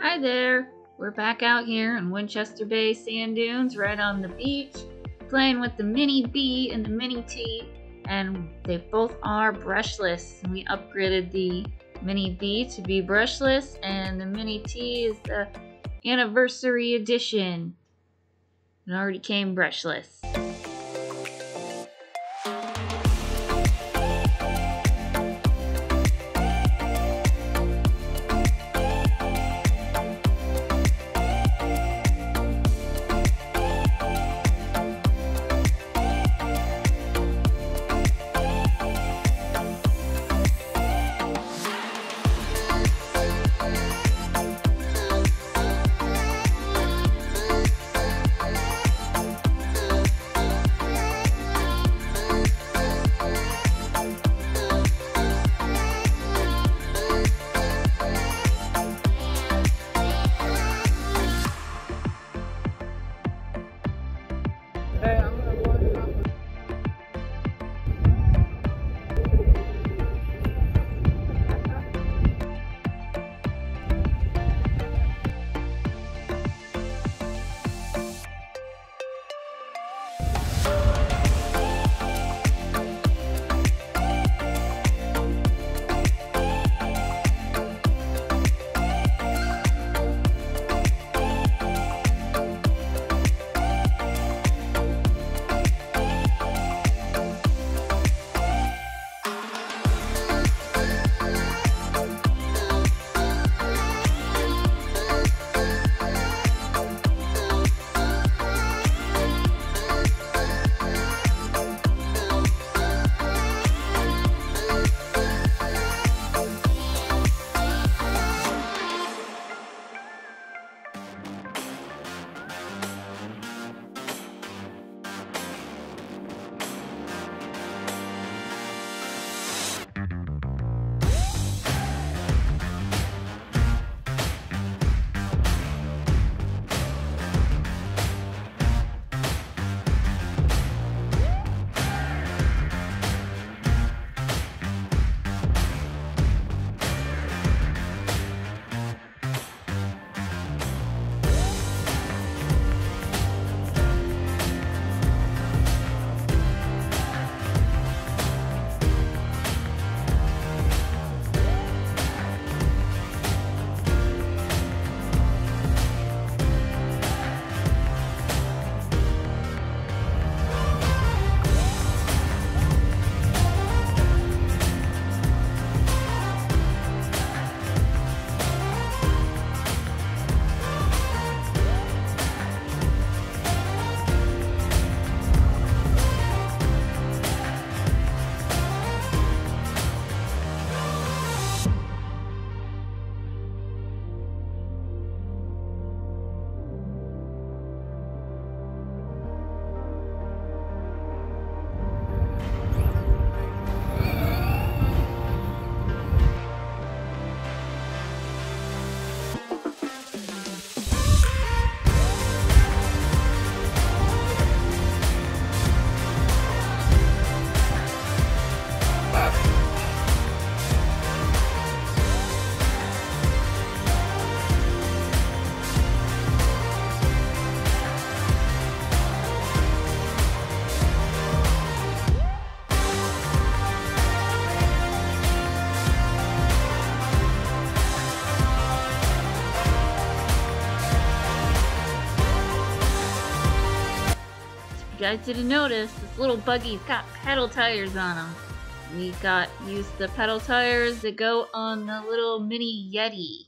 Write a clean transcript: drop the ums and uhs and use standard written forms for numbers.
Hi there! We're back out here in Winchester Bay sand dunes right on the beach playing with the Mini B and the Mini T, and they both are brushless. We upgraded the Mini B to be brushless, and the Mini T is the anniversary edition. It already came brushless. You guys didn't notice, this little buggy's got pedal tires on them. We used the pedal tires that go on the little Mini Yeti.